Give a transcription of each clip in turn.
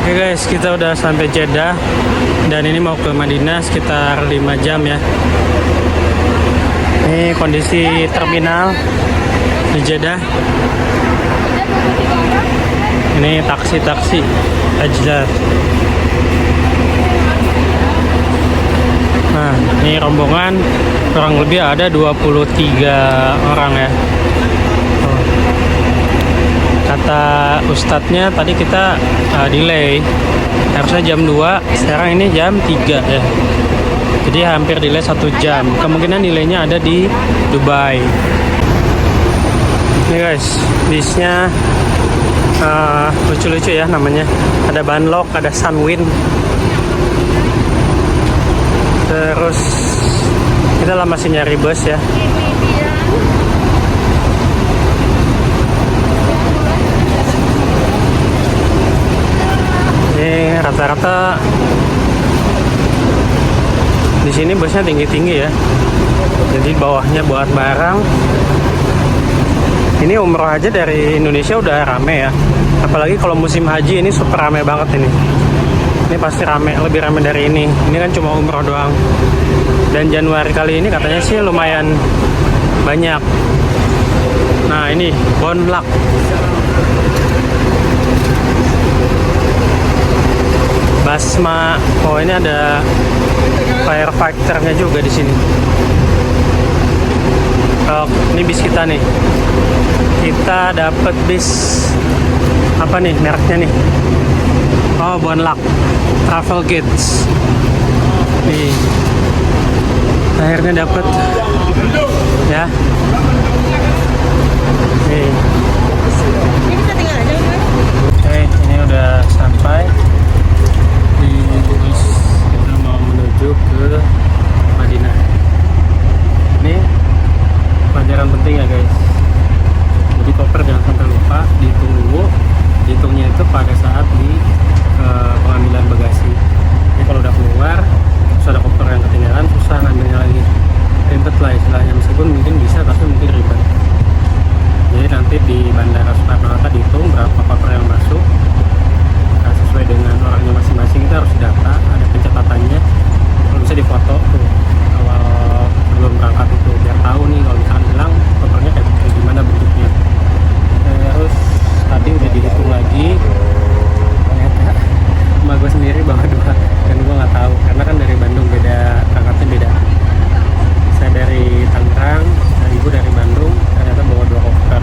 Oke guys, kita udah sampai Jeddah dan ini mau ke Madinah sekitar 5 jam ya. Ini kondisi terminal di Jeddah. Ini taksi-taksi Ajlar. Nah, ini rombongan kurang lebih ada 23 orang ya. Kata ustadznya tadi kita delay, harusnya jam 2, sekarang ini jam 3 ya. Jadi hampir delay 1 jam. Kemungkinan delaynya ada di Dubai. Ini guys, bisnya lucu-lucu ya namanya. Ada Banlok, ada Sunwind. Terus kita lah masih nyari bus ya. Ini rata-rata di sini busnya tinggi-tinggi ya. Jadi bawahnya buat barang. Ini umroh aja dari Indonesia udah rame ya. Apalagi kalau musim haji ini super rame banget ini. Ini pasti rame, lebih rame dari ini. Ini kan cuma umroh doang. Dan Januari kali ini katanya sih lumayan banyak. Nah ini Bonlak. Basma. Oh ini ada firefighter-nya juga di sini. Oh, ini bis kita nih. Kita dapat bis apa nih mereknya nih? Oh Bonlak Travel Kids. Nih. Akhirnya dapat ya. Nih. Oke, ini udah sampai di bus. Kita mau menuju ke Madinah. Ini pelajaran penting ya guys. Jadi koper jangan sampai lupa, dihitung dulu. Dihitungnya itu pada saat di pengambilan bagasi. Jadi kalau udah keluar, terus ada koper yang ketinggalan, susah ngambilnya lagi. Ribet lah istilahnya, meskipun mungkin bisa tapi mungkin ribet. Jadi nanti di Bandara Soekarno-Hatta dihitung berapa koper yang masuk. Nah, sesuai dengan orangnya masing-masing kita harus data, ada pencatatannya. Kalau bisa difoto tuh awal sebelum berangkat itu biar tahu nih kalau misalkan bilang kopernya kayak gimana bentuknya. Terus tadi udah dihitung lagi, ternyata emak gue sendiri bawa 2 dan gue nggak tahu karena kan dari Bandung beda, berangkatnya beda. Saya dari Tangerang, dan ibu dari Bandung, ternyata bawa 2 koper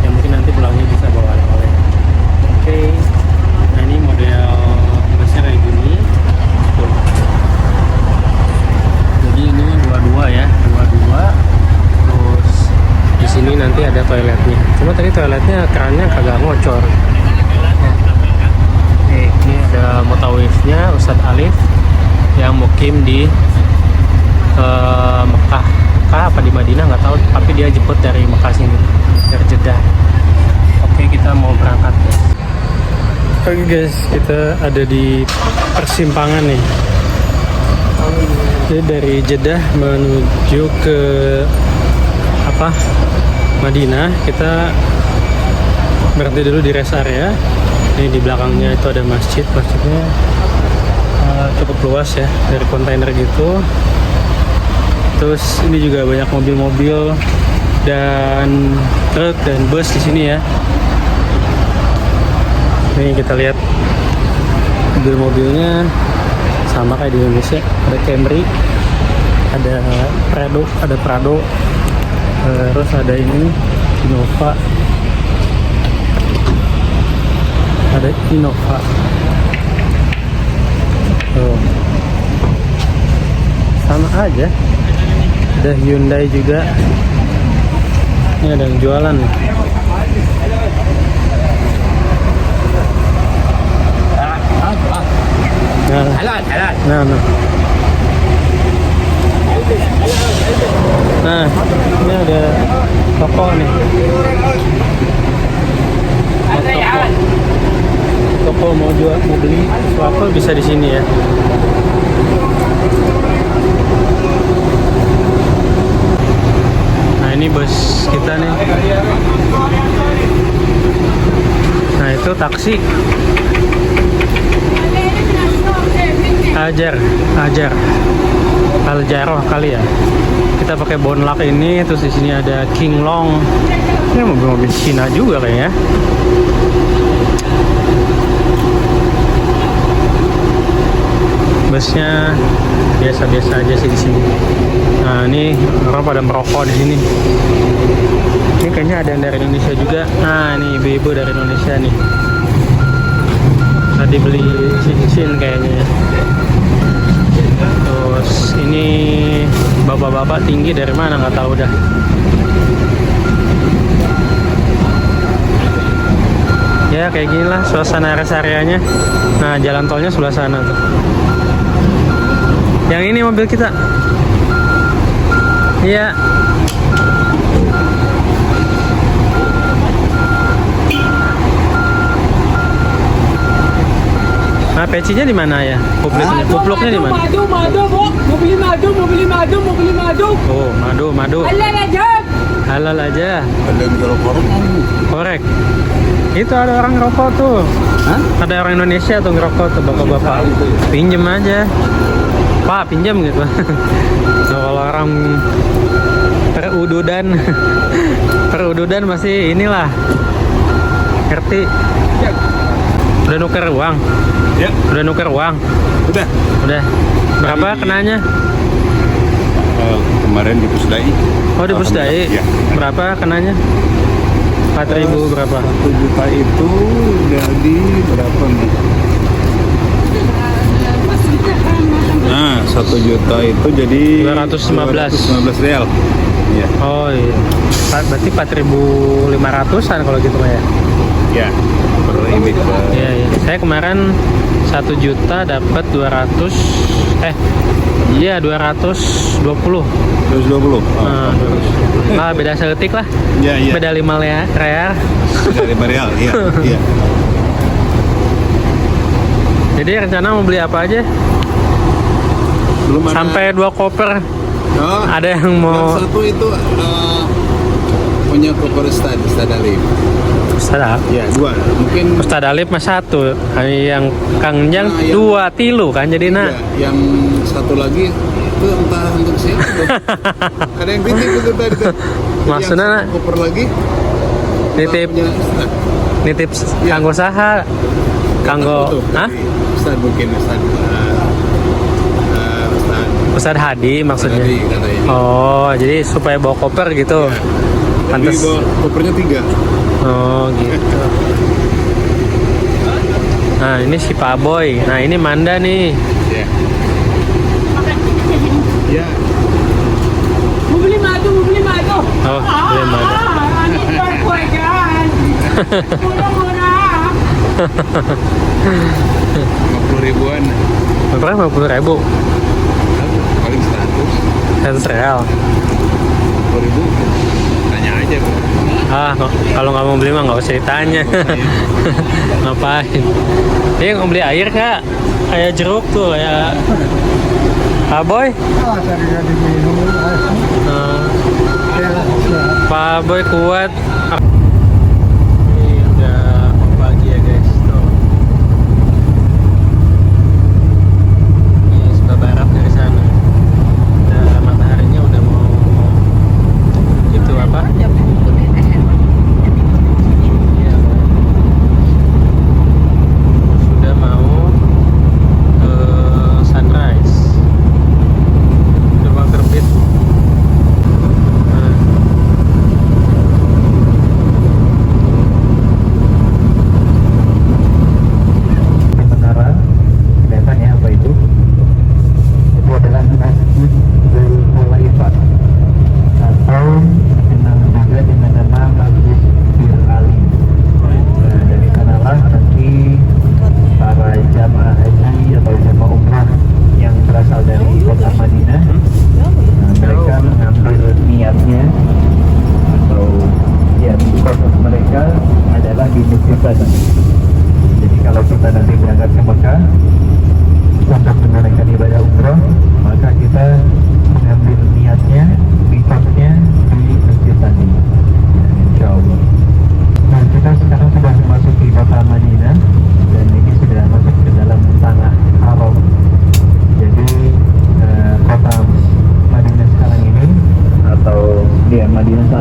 yang mungkin nanti pulangnya bisa bawa oleh-oleh. Oke, nah ini model busnya kayak gini. Jadi ini dua-dua ya, dua-dua. Terus di sini nanti ada toiletnya. Cuma tadi toiletnya kerannya kagak ngocor. Oke, ini ada mutawifnya Ustadz Alif yang mukim di Mekah apa di Madinah nggak tahu, tapi dia jemput dari Mekah sini, dari Jeddah. Oke, kita mau berangkat guys. Oke guys, kita ada di persimpangan nih. Jadi dari Jeddah menuju ke Madinah, kita berhenti dulu di rest area. Ini di belakangnya itu ada masjidnya cukup luas ya, dari kontainer gitu. Terus ini juga banyak mobil-mobil dan truk dan bus di sini ya. Ini kita lihat mobil-mobilnya sama kayak di Indonesia. Ada Camry, ada Prado, terus ada ini Innova, tuh sama aja. Ada Hyundai juga. Ini ada yang jualan nih. Nah, ini ada toko nih. Toko mau beli sesuatu bisa di sini ya. Nah ini bus kita nih. Nah itu taksi. Hajar Al Jarrah kali ya. Kita pakai Bonlak ini, terus di sini ada King Long. Ini mobil-mobil Cina juga kayaknya. Busnya biasa-biasa aja sih di sini. Nah, ini orang pada merokok di sini. Ini kayaknya ada yang dari Indonesia juga. Nah, ini ibu-ibu dari Indonesia nih. Tadi beli cincin kayaknya. Terus ini bapak-bapak tinggi dari mana nggak tahu dah. Ya kayak gini lah suasana rest areanya. Nah, jalan tolnya sebelah sana tuh. Yang ini mobil kita. Iya. Nah, pecinya di mana ya? Kupluknya di mana? Madu, Bu. Mau beli madu. Oh, madu. Halal aja. Halal aja. Ada yang kalau Korek. Itu ada orang ngerokok tuh. Hah? Ada orang Indonesia tuh ngerokok tuh bapak-bapak. Pinjem aja. Pak, pinjam gitu. Nah, kalau orang perududan masih inilah. Ngerti? Udah nuker uang? Ya. Udah nuker uang? Udah. Berapa kenanya? Kemarin di Pusdai. Oh, di Pusdai. Ya. Berapa kenanya? 4.000 berapa? 1 juta itu jadi berapa nih? Nah, 1 juta itu jadi 215 real. Iya. Oh iya. Berarti 4.500-an kalau gitu Pak ya? Ya. Per ini. Iya. Saya kemarin 1 juta dapat 200. 220. 220. Nah, 220. Nah, beda seketik lah. Iya. Beda 5 real. Beda 5 real. Iya. Jadi rencana mau beli apa aja? Belum ada. Sampai 2 koper. Oh, Ada yang mau yang satu itu punya koper Ustad Alif. Ustad Ya, 2. Mungkin Ustad Alif mah 1. Yang Kang Jang Nah, yang 2 tilu kan jadi nah. ya, yang satu lagi itu entah untuk siapa tuh. Ada yang titip itu tadi tuh. Jadi Maksudnya, yang satu koper lagi Nitip punya Ustad. nitip Ya. kanggo saha? Kanggo Tuh, hah? dari Ustad mungkin Ustad Ustad Hadi maksudnya. Tadi katanya. Oh, jadi supaya bawa koper gitu. Ya. Pantes. Jadi bawa kopernya 3. Oh, gitu. Nah, ini si Pak Boy. Nah, ini Manda nih. Ya. Ya. Mau beli madu. Oh, beli Manda. Ini kue kan. Murah. 50 ribuan. Berapa? 50.000. Paling 100. 100 real. 50 ribu. Tanya aja. Kalau nggak mau beli mah nggak usah ditanya. Ngapain? Ini mau beli air nggak? Kayak jeruk tuh, kayak Pak Boy. Pak Boy kuat. Ini udah pagi ya guys. Tuh. Ini sebelah barat dari sana. Udah mataharinya udah mau gitu apa? Sudah mau sunrise. Udah mau terbit. Kebenaran, kelihatannya apa itu? Itu adalah Masjid Al-Khulaifah atau dikenal juga dengan nama Masjid Bir Ali. Nah, dari sanalah nanti para jamaah haji atau jamaah umrah yang berasal dari kota Madinah, mereka mengambil niatnya atau ya proses mereka adalah di Muzdalifah. Jadi kalau kita nanti berangkat ke Mekah untuk menunaikan ibadah umroh, maka kita mengambil niatnya, mikotnya di Masjid tadi. Insya Allah. Nah, kita sekarang sudah memasuki kota Madinah dan ini sudah masuk ke dalam tanah haram.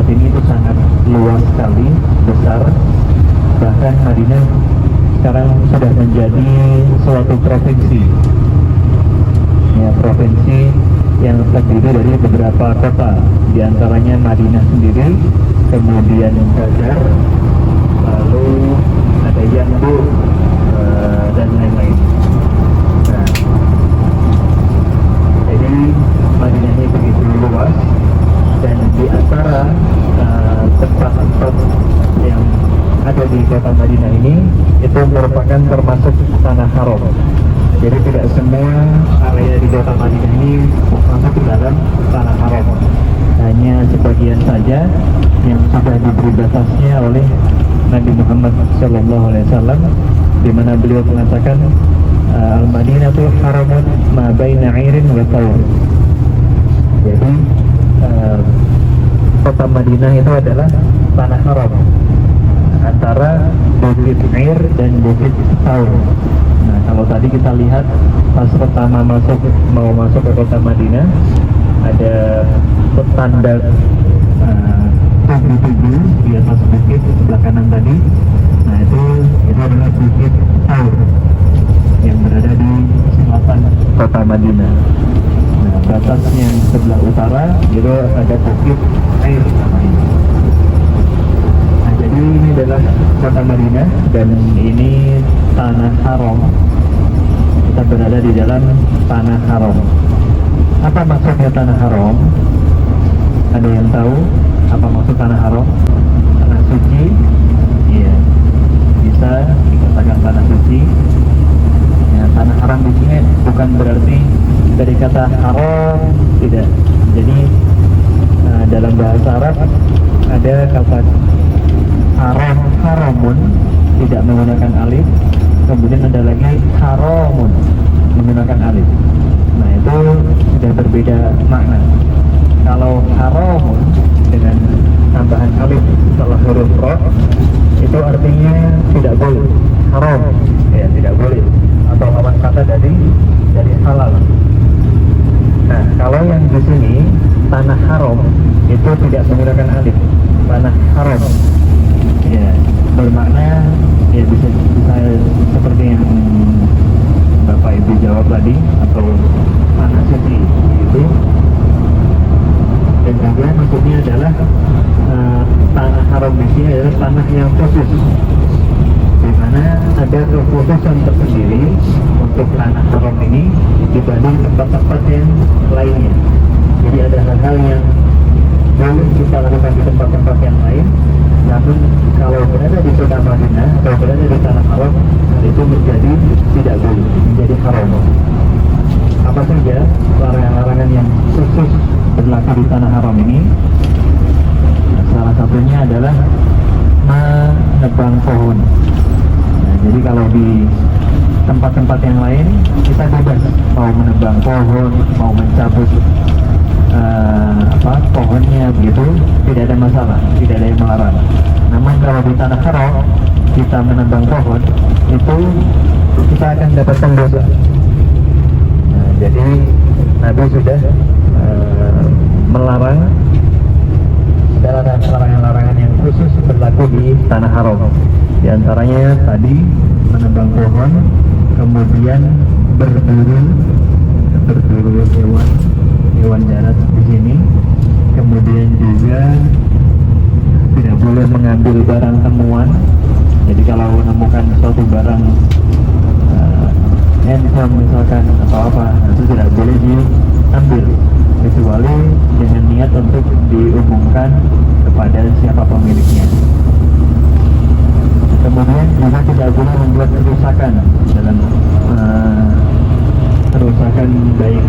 tempat ini itu sangat luas sekali, besar. Bahkan Madinah sekarang sudah menjadi suatu provinsi, ya, provinsi yang terdiri dari beberapa kota, diantaranya Madinah sendiri, kemudian Gajar, lalu ada Yanbu, dan lain-lain. Nah, jadi Madinah ini begitu luas, dan di antara tempat-tempat yang ada di kota Madinah ini itu merupakan termasuk tanah haram. Jadi tidak semua area di kota Madinah ini masuk ke dalam tanah haram. Hanya sebagian saja yang sudah diberi batasnya oleh Nabi Muhammad SAW, di mana beliau mengatakan Al-Madinatu haramun ma baina 'airin wa thawr. Jadi kota Madinah itu adalah tanah haram antara Bukit Air dan Bukit Thawr. Nah, kalau tadi kita lihat pas pertama mau masuk ke kota Madinah, ada tanda tugu-tugu di atas bukit sebelah kanan tadi. Nah, itu adalah Bukit Thawr yang berada di selatan kota Madinah. Nah, batas yang sebelah utara itu ada Bukit Air namanya. Nah, jadi ini adalah kota Madinah dan ini tanah haram. Kita berada di dalam tanah haram. Apa maksudnya tanah haram? Ada yang tahu apa maksud tanah haram? Tanah suci? Iya, bisa dikatakan tanah suci. Ya, tanah haram di sini bukan berarti dari kata haram, tidak. Jadi dalam bahasa Arab ada kata haram, haramun, tidak menggunakan alif. Kemudian ada lagi haramun menggunakan alif. Nah, itu sudah berbeda makna. Kalau haramun dengan tambahan alif setelah huruf ra, itu artinya tidak boleh, haram, ya, tidak boleh, atau lawan kata dari halal. Nah, kalau yang di sini tanah haram itu tidak menggunakan alif, tanah haram, ya, bermakna ya bisa seperti yang Bapak Ibu jawab tadi, atau tanah suci itu. Dan juga maksudnya adalah tanah haram di sini adalah tanah yang khusus, di mana ada kekhususan tersendiri untuk tanah haram ini dibanding tempat-tempat yang lainnya. Jadi ada hal-hal yang boleh kita lakukan di tempat-tempat yang lain, namun kalau berada di kota Madinah, kalau berada di tanah haram, itu menjadi tidak boleh, menjadi haram. Apa saja larangan-larangan yang khusus berlaku di tanah haram ini? Nah, salah satunya adalah menebang pohon. Nah, jadi kalau di tempat-tempat yang lain kita bebas mau menebang pohon, mau mencabut pohonnya, begitu, tidak ada masalah, tidak ada yang melarang. Namun kalau di tanah haram kita menebang pohon, itu kita akan dapatkan dosa. Nah, jadi Nabi sudah melarang larangan-larangan yang khusus berlaku di tanah haram. Di antaranya tadi menebang pohon, kemudian berburu hewan darat di sini, kemudian juga tidak boleh mengambil barang temuan. Jadi kalau menemukan suatu barang handphone misalkan atau apa, itu tidak boleh diambil kecuali dengan niat untuk diumumkan kepada siapa pemiliknya. Kemudian juga tidak boleh membuat kerusakan dalam kerusakan baik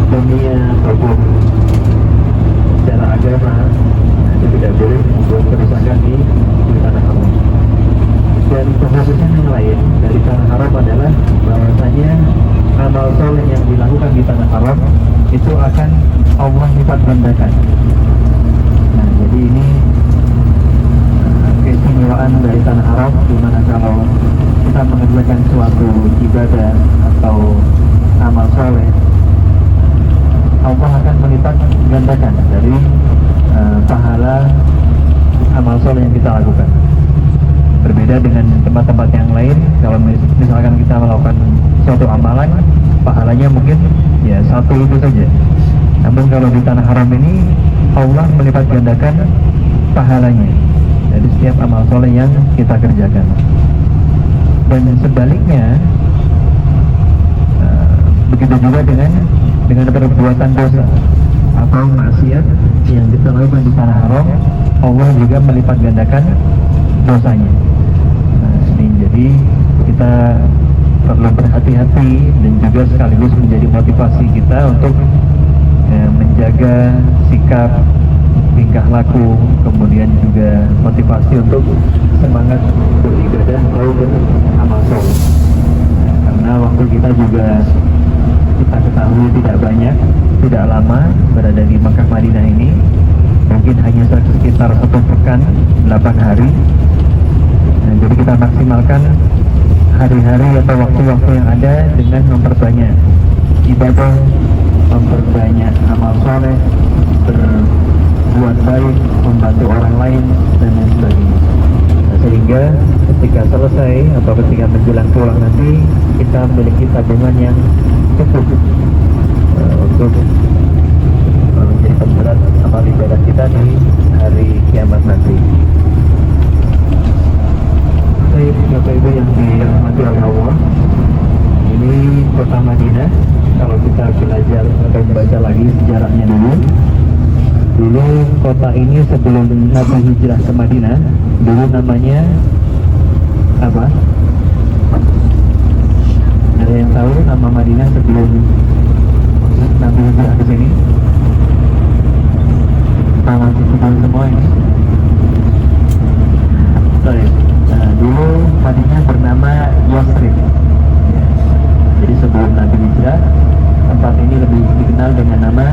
dunia ataupun secara agama. Nah, itu tidak boleh membuat kerusakan di tanah haram. Dan kekhususan yang lain dari tanah haram adalah bahwasanya amal soleh yang dilakukan di tanah haram itu akan Allah lipat gandakan. Nah, jadi ini keistimewaan dari tanah haram, di mana kalau kita mengerjakan suatu ibadah atau amal soleh, Allah akan melipat gandakan dari pahala amal soleh yang kita lakukan. Berbeda dengan tempat-tempat yang lain, kalau misalkan kita melakukan suatu amalan, pahalanya mungkin ya satu itu saja. Namun kalau di tanah haram ini, Allah melipat gandakan pahalanya dari setiap amal soleh yang kita kerjakan. Dan sebaliknya, begitu juga dengan perbuatan dosa atau maksiat yang kita lakukan di tanah haram, Allah juga melipat gandakan dosanya. Jadi kita perlu berhati-hati dan juga sekaligus menjadi motivasi kita untuk menjaga sikap, tingkah laku, kemudian juga motivasi untuk semangat beribadah atau beramal soleh. Karena waktu kita juga kita ketahui tidak banyak, tidak lama berada di Makkah Madinah ini, mungkin hanya sekitar 1 pekan, 8 hari. Nah, jadi kita maksimalkan hari-hari atau waktu-waktu yang ada dengan memperbanyak ibadah, memperbanyak amal soleh, berbuat baik, membantu orang lain, dan lain sebagainya. Nah, sehingga ketika selesai atau ketika menjelang pulang nanti, kita memiliki tabungan yang cukup untuk menjadi pemberat amal ibadah kita di hari kiamat nanti. Bapak Ibu yang dirahmati oleh Allah, ini kota Madinah. Kalau kita belajar atau membaca lagi sejarahnya dulu kota ini sebelum Nabi hijrah ke Madinah, dulu namanya apa? Ada yang tahu nama Madinah sebelum Nabi hijrah ke sini? Tangan semua ini. Baik. Nah, dulu Madinah bernama Yasrib. Ya. Jadi sebelum Nabi hijrah, tempat ini lebih dikenal dengan nama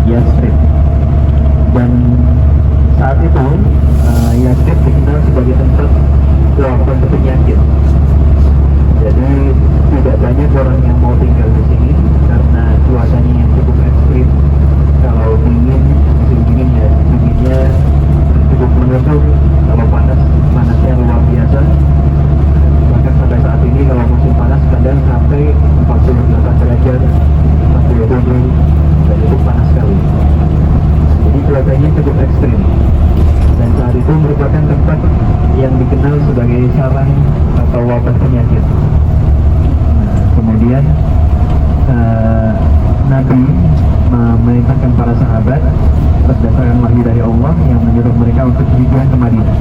Yasrib. Dan saat itu Yasrib dikenal sebagai tempat wabah penyakit. Jadi tidak banyak orang yang mau tinggal di sini karena cuacanya yang cukup ekstrim. Kalau dingin, musim dingin ya dinginnya cukup menusuk. Kalau panas, panasnya luar biasa. Bahkan sampai saat ini kalau musim panas kadang sampai 48 derajat, 47, dan itu panas sekali. Jadi cuacanya cukup ekstrim. Dan saat itu merupakan tempat yang dikenal sebagai sarang atau wabah penyakit. Nah, kemudian Nabi memerintahkan para sahabat berdasarkan wahyu dari Allah yang menyuruh mereka untuk hijrah ke Madinah.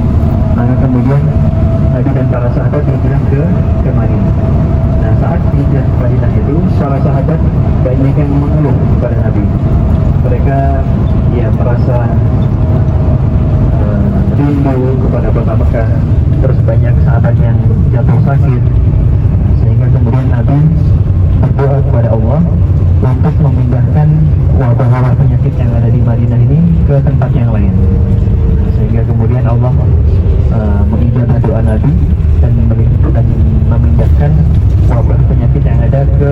Maka kemudian Nabi dan para sahabat hijrah ke Madinah. Nah, saat hijrah ke Madinah itu, para sahabat banyak yang mengeluh kepada Nabi. Mereka ya merasa rindu kepada kota Mekah. Terus banyak sahabat yang jatuh sakit, sehingga kemudian Nabi berdoa kepada Allah untuk memindahkan wabah-wabah penyakit yang ada di Madinah ini ke tempat yang lain. Sehingga kemudian Allah mengijabah doa Nabi dan memindahkan wabah penyakit yang ada ke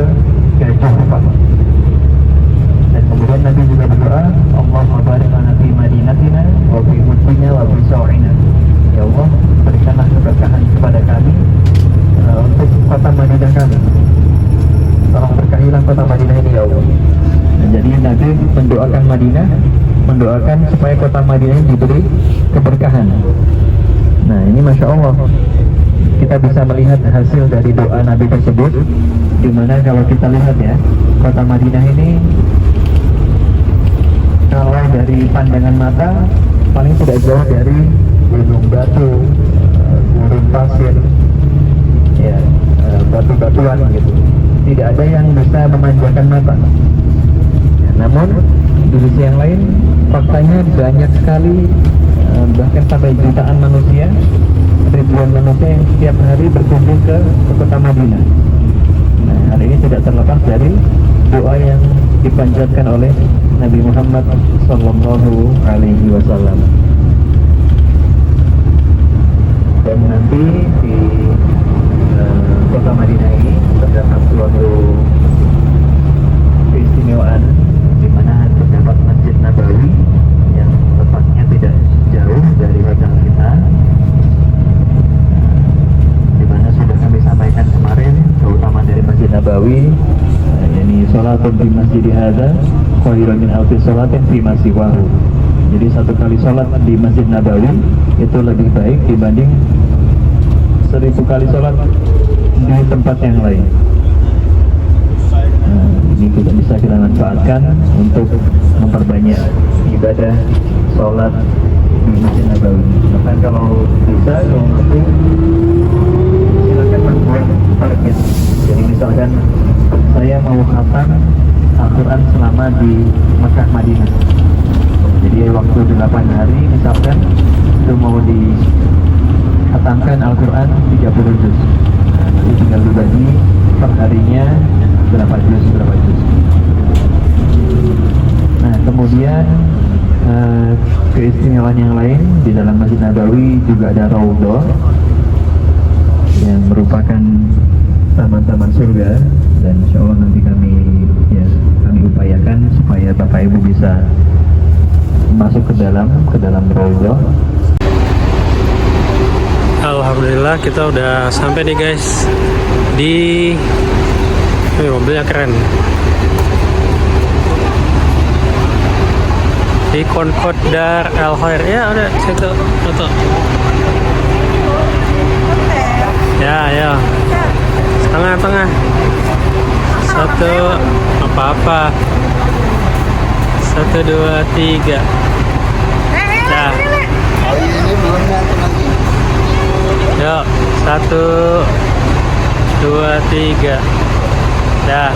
Juhfa. Dan kemudian Nabi juga berdoa, Allahumma barik lana fi madinatina wa fi mulkina wa fi sa'ina. Ya Allah, berikanlah keberkahan kepada kami untuk kota Madinah kami. Tolong berkahilah kota Madinah ini ya Allah. Nah, jadi Nabi mendoakan Madinah, mendoakan supaya kota Madinah ini diberi keberkahan. Nah, ini Masya Allah, kita bisa melihat hasil dari doa Nabi tersebut. Dimana kalau kita lihat ya, kota Madinah ini kalau dari pandangan mata paling tidak jauh dari gunung batu, gurun pasir, ya, batu-batuan gitu. Tidak ada yang bisa memanjakan mata. Ya, namun di sisi yang lain, faktanya banyak sekali, bahkan sampai jutaan manusia, ribuan manusia yang setiap hari berkunjung ke kota Madinah. Nah, hal ini tidak terlepas dari doa yang dipanjatkan oleh Nabi Muhammad SAW. Dan nanti di kota Madinah ini terdapat suatu keistimewaan di mana terdapat Masjid Nabawi yang letaknya tidak Nabawi, yakni sholatun fi masjid hadza khairun min alfi sholatin fi ma siwahu. Jadi satu kali sholat di Masjid Nabawi itu lebih baik dibanding 1000 kali sholat di tempat yang lain. Nah, ini kita bisa kita manfaatkan untuk memperbanyak ibadah sholat di Masjid Nabawi. Bahkan kalau bisa, kalau mampu, silakan membuat target. Jadi misalkan saya mau khatam Al-Quran selama di Mekah Madinah. Jadi waktu 8 hari misalkan itu mau dikhatamkan Al-Quran 30 juz. Nah, nanti tinggal dibagi per harinya berapa juz. Nah, kemudian keistimewaan yang lain di dalam Masjid Nabawi juga ada Raudhah yang merupakan taman-taman surga, dan insya Allah nanti kami upayakan supaya Bapak Ibu bisa masuk ke dalam Raudhah. Alhamdulillah kita udah sampai nih guys di mobilnya keren, di Concord Dar El Khair. Ya udah situ foto. Ya tengah satu apa 1 2 3. Dah. Oh iya, ini belum datang lagi. Yuk 1 2 3. Dah.